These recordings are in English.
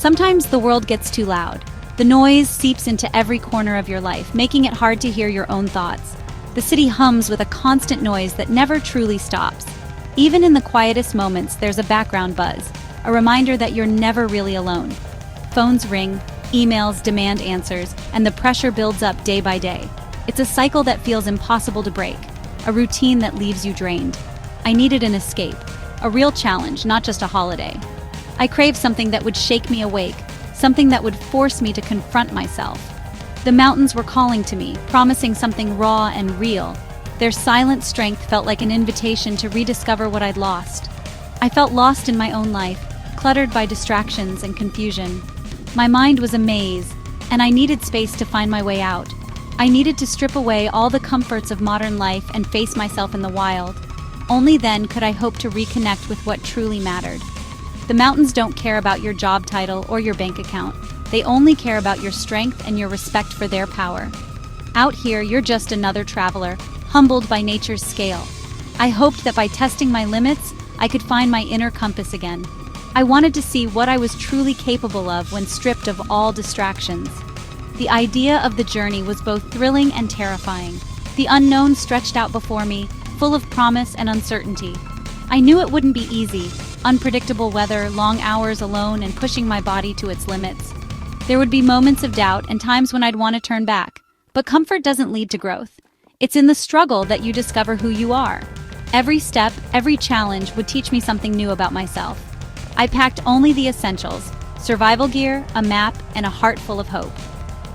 Sometimes the world gets too loud. The noise seeps into every corner of your life, making it hard to hear your own thoughts. The city hums with a constant noise that never truly stops. Even in the quietest moments, there's a background buzz, a reminder that you're never really alone. Phones ring, emails demand answers, and the pressure builds up day by day. It's a cycle that feels impossible to break, a routine that leaves you drained. I needed an escape, a real challenge, not just a holiday. I craved something that would shake me awake, something that would force me to confront myself. The mountains were calling to me, promising something raw and real. Their silent strength felt like an invitation to rediscover what I'd lost. I felt lost in my own life, cluttered by distractions and confusion. My mind was a maze, and I needed space to find my way out. I needed to strip away all the comforts of modern life and face myself in the wild. Only then could I hope to reconnect with what truly mattered. The mountains don't care about your job title or your bank account. They only care about your strength and your respect for their power. Out here, you're just another traveler, humbled by nature's scale. I hoped that by testing my limits, I could find my inner compass again. I wanted to see what I was truly capable of when stripped of all distractions. The idea of the journey was both thrilling and terrifying. The unknown stretched out before me, full of promise and uncertainty. I knew it wouldn't be easy. Unpredictable weather, long hours alone, and pushing my body to its limits. There would be moments of doubt and times when I'd want to turn back. But comfort doesn't lead to growth. It's in the struggle that you discover who you are. Every step, every challenge would teach me something new about myself. I packed only the essentials: survival gear, a map, and a heart full of hope.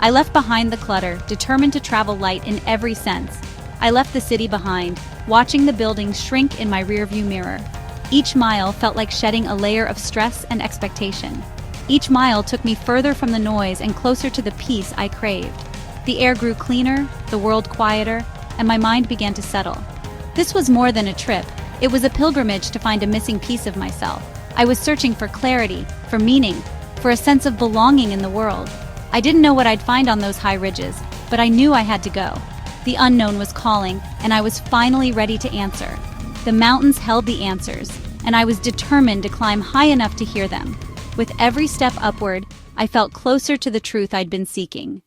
I left behind the clutter, determined to travel light in every sense. I left the city behind, watching the buildings shrink in my rearview mirror. Each mile felt like shedding a layer of stress and expectation. Each mile took me further from the noise and closer to the peace I craved. The air grew cleaner, the world quieter, and my mind began to settle. This was more than a trip. It was a pilgrimage to find a missing piece of myself. I was searching for clarity, for meaning, for a sense of belonging in the world. I didn't know what I'd find on those high ridges, but I knew I had to go. The unknown was calling, and I was finally ready to answer. The mountains held the answers, and I was determined to climb high enough to hear them. With every step upward, I felt closer to the truth I'd been seeking.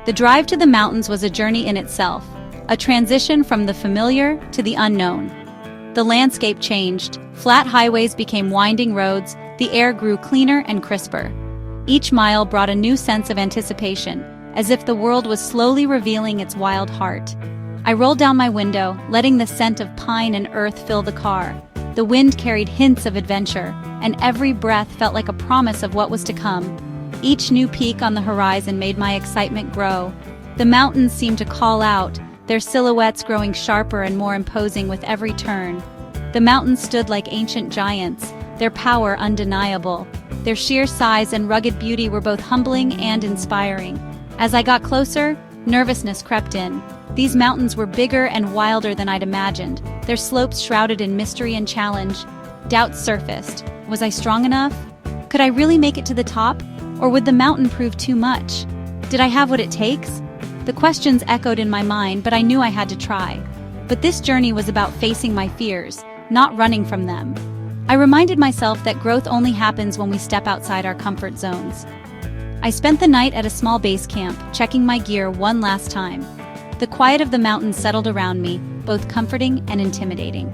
The drive to the mountains was a journey in itself, a transition from the familiar to the unknown. The landscape changed, flat highways became winding roads, the air grew cleaner and crisper. Each mile brought a new sense of anticipation, as if the world was slowly revealing its wild heart. I rolled down my window, letting the scent of pine and earth fill the car. The wind carried hints of adventure, and every breath felt like a promise of what was to come. Each new peak on the horizon made my excitement grow. The mountains seemed to call out, their silhouettes growing sharper and more imposing with every turn. The mountains stood like ancient giants, their power undeniable. Their sheer size and rugged beauty were both humbling and inspiring. As I got closer, nervousness crept in. These mountains were bigger and wilder than I'd imagined, their slopes shrouded in mystery and challenge. Doubts surfaced. Was I strong enough? Could I really make it to the top? Or would the mountain prove too much? Did I have what it takes? The questions echoed in my mind, but I knew I had to try. But this journey was about facing my fears, not running from them. I reminded myself that growth only happens when we step outside our comfort zones. I spent the night at a small base camp, checking my gear one last time. The quiet of the mountains settled around me, both comforting and intimidating.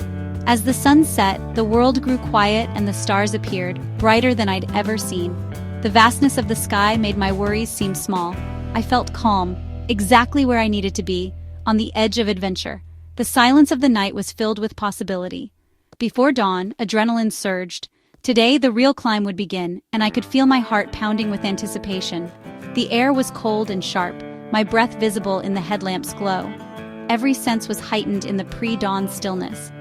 As the sun set, the world grew quiet and the stars appeared, brighter than I'd ever seen. The vastness of the sky made my worries seem small. I felt calm, exactly where I needed to be, on the edge of adventure. The silence of the night was filled with possibility. Before dawn, adrenaline surged. Today, the real climb would begin, and I could feel my heart pounding with anticipation. The air was cold and sharp, my breath visible in the headlamp's glow. Every sense was heightened in the pre-dawn stillness.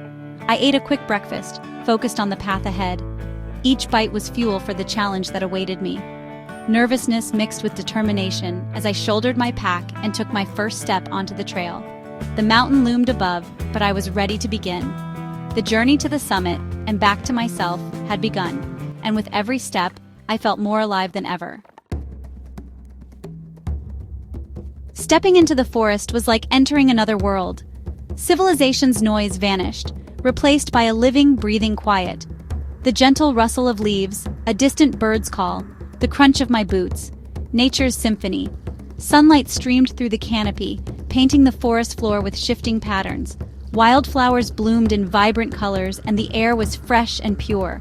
I ate a quick breakfast, focused on the path ahead. Each bite was fuel for the challenge that awaited me. Nervousness mixed with determination as I shouldered my pack and took my first step onto the trail. The mountain loomed above, but I was ready to begin. The journey to the summit and back to myself had begun, and with every step, I felt more alive than ever. Stepping into the forest was like entering another world. Civilization's noise vanished, replaced by a living, breathing quiet. The gentle rustle of leaves, a distant bird's call, the crunch of my boots. Nature's symphony. Sunlight streamed through the canopy, painting the forest floor with shifting patterns. Wildflowers bloomed in vibrant colors, and the air was fresh and pure.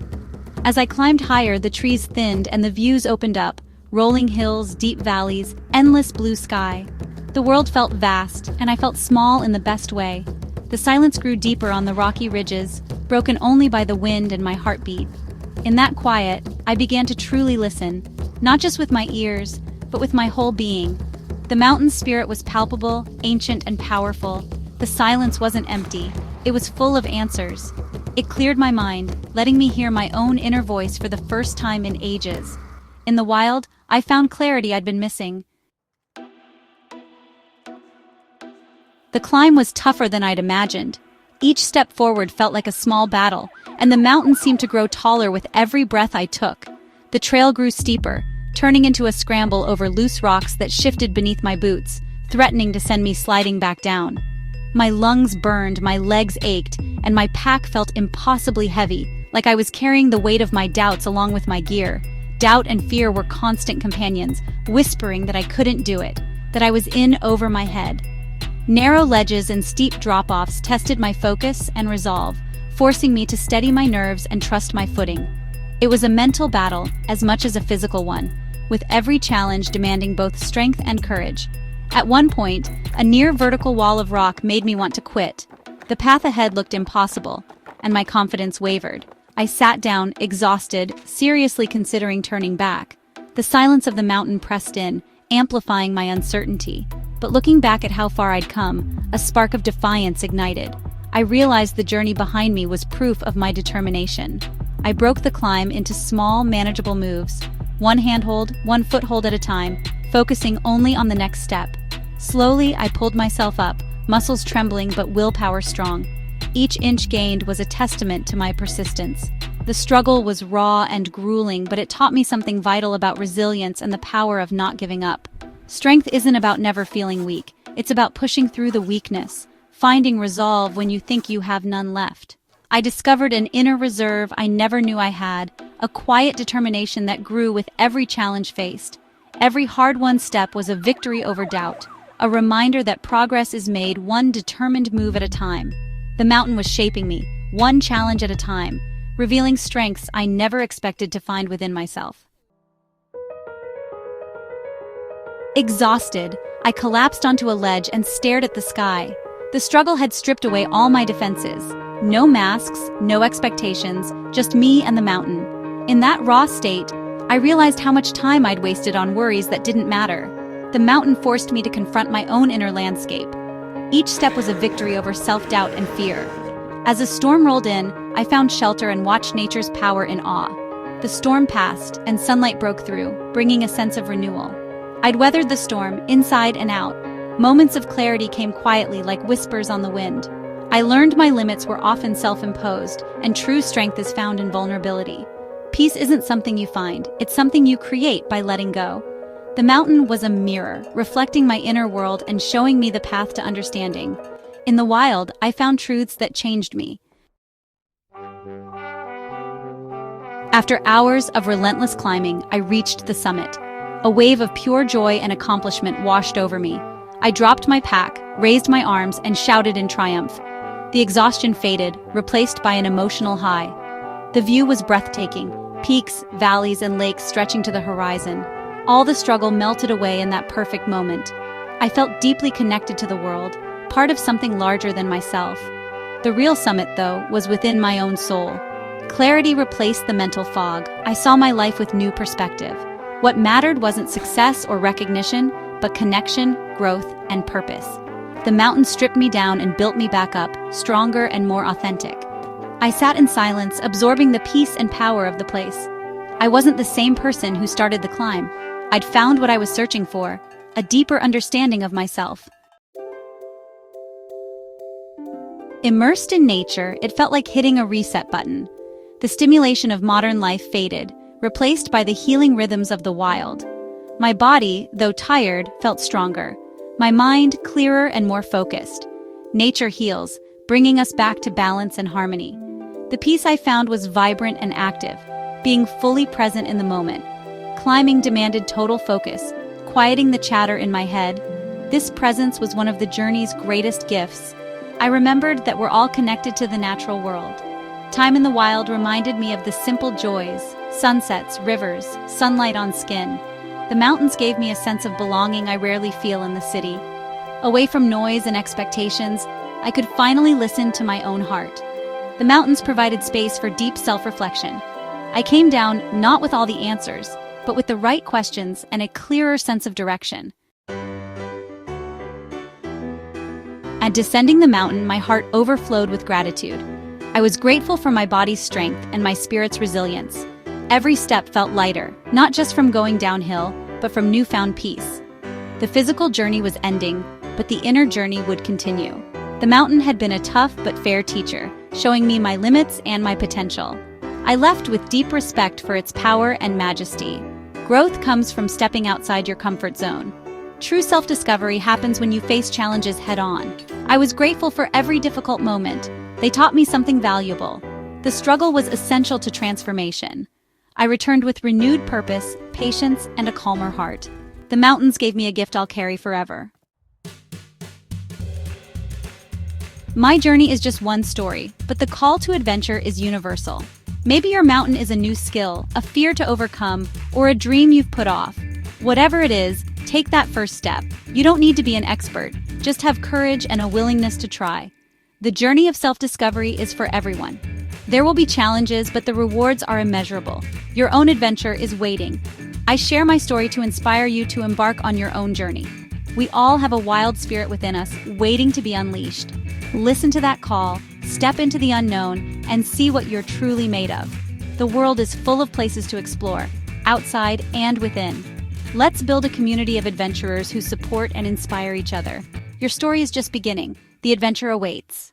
As I climbed higher, the trees thinned and the views opened up, rolling hills, deep valleys, endless blue sky. The world felt vast, and I felt small in the best way. The silence grew deeper on the rocky ridges, broken only by the wind and my heartbeat. In that quiet, I began to truly listen, not just with my ears, but with my whole being. The mountain's spirit was palpable, ancient, and powerful. The silence wasn't empty, it was full of answers. It cleared my mind, letting me hear my own inner voice for the first time in ages. In the wild, I found clarity I'd been missing. The climb was tougher than I'd imagined. Each step forward felt like a small battle, and the mountain seemed to grow taller with every breath I took. The trail grew steeper, turning into a scramble over loose rocks that shifted beneath my boots, threatening to send me sliding back down. My lungs burned, my legs ached, and my pack felt impossibly heavy, like I was carrying the weight of my doubts along with my gear. Doubt and fear were constant companions, whispering that I couldn't do it, that I was in over my head. Narrow ledges and steep drop-offs tested my focus and resolve, forcing me to steady my nerves and trust my footing. It was a mental battle as much as a physical one, with every challenge demanding both strength and courage. At one point, a near-vertical wall of rock made me want to quit. The path ahead looked impossible, and my confidence wavered. I sat down, exhausted, seriously considering turning back. The silence of the mountain pressed in, amplifying my uncertainty. But looking back at how far I'd come, a spark of defiance ignited. I realized the journey behind me was proof of my determination. I broke the climb into small, manageable moves, one handhold, one foothold at a time, focusing only on the next step. Slowly, I pulled myself up, muscles trembling but willpower strong. Each inch gained was a testament to my persistence. The struggle was raw and grueling, but it taught me something vital about resilience and the power of not giving up. Strength isn't about never feeling weak. It's about pushing through the weakness, finding resolve when you think you have none left. I discovered an inner reserve I never knew I had, a quiet determination that grew with every challenge faced. Every hard-won step was a victory over doubt, a reminder that progress is made one determined move at a time. The mountain was shaping me, one challenge at a time, revealing strengths I never expected to find within myself. Exhausted, I collapsed onto a ledge and stared at the sky. The struggle had stripped away all my defenses. No masks, no expectations, just me and the mountain. In that raw state, I realized how much time I'd wasted on worries that didn't matter. The mountain forced me to confront my own inner landscape. Each step was a victory over self-doubt and fear. As a storm rolled in, I found shelter and watched nature's power in awe. The storm passed, and sunlight broke through, bringing a sense of renewal. I'd weathered the storm, inside and out. Moments of clarity came quietly like whispers on the wind. I learned my limits were often self-imposed, and true strength is found in vulnerability. Peace isn't something you find, it's something you create by letting go. The mountain was a mirror, reflecting my inner world and showing me the path to understanding. In the wild, I found truths that changed me. After hours of relentless climbing, I reached the summit. A wave of pure joy and accomplishment washed over me. I dropped my pack, raised my arms, and shouted in triumph. The exhaustion faded, replaced by an emotional high. The view was breathtaking, peaks, valleys, and lakes stretching to the horizon. All the struggle melted away in that perfect moment. I felt deeply connected to the world, part of something larger than myself. The real summit, though, was within my own soul. Clarity replaced the mental fog. I saw my life with new perspective. What mattered wasn't success or recognition, but connection, growth, and purpose. The mountain stripped me down and built me back up, stronger and more authentic. I sat in silence, absorbing the peace and power of the place. I wasn't the same person who started the climb. I'd found what I was searching for, a deeper understanding of myself. Immersed in nature, it felt like hitting a reset button. The stimulation of modern life faded, replaced by the healing rhythms of the wild. My body, though tired, felt stronger. My mind clearer and more focused. Nature heals, bringing us back to balance and harmony. The peace I found was vibrant and active, being fully present in the moment. Climbing demanded total focus, quieting the chatter in my head. This presence was one of the journey's greatest gifts. I remembered that we're all connected to the natural world. Time in the wild reminded me of the simple joys: sunsets, rivers, sunlight on skin. The mountains gave me a sense of belonging I rarely feel in the city. Away from noise and expectations, I could finally listen to my own heart. The mountains provided space for deep self-reflection. I came down not with all the answers, but with the right questions and a clearer sense of direction. At descending the mountain, my heart overflowed with gratitude. I was grateful for my body's strength and my spirit's resilience. Every step felt lighter, not just from going downhill, but from newfound peace. The physical journey was ending, but the inner journey would continue. The mountain had been a tough but fair teacher, showing me my limits and my potential. I left with deep respect for its power and majesty. Growth comes from stepping outside your comfort zone. True self-discovery happens when you face challenges head-on. I was grateful for every difficult moment. They taught me something valuable. The struggle was essential to transformation. I returned with renewed purpose, patience, and a calmer heart. The mountains gave me a gift I'll carry forever. My journey is just one story, but the call to adventure is universal. Maybe your mountain is a new skill, a fear to overcome, or a dream you've put off. Whatever it is, take that first step. You don't need to be an expert, just have courage and a willingness to try. The journey of self-discovery is for everyone. There will be challenges, but the rewards are immeasurable. Your own adventure is waiting. I share my story to inspire you to embark on your own journey. We all have a wild spirit within us, waiting to be unleashed. Listen to that call, step into the unknown, and see what you're truly made of. The world is full of places to explore, outside and within. Let's build a community of adventurers who support and inspire each other. Your story is just beginning. The adventure awaits.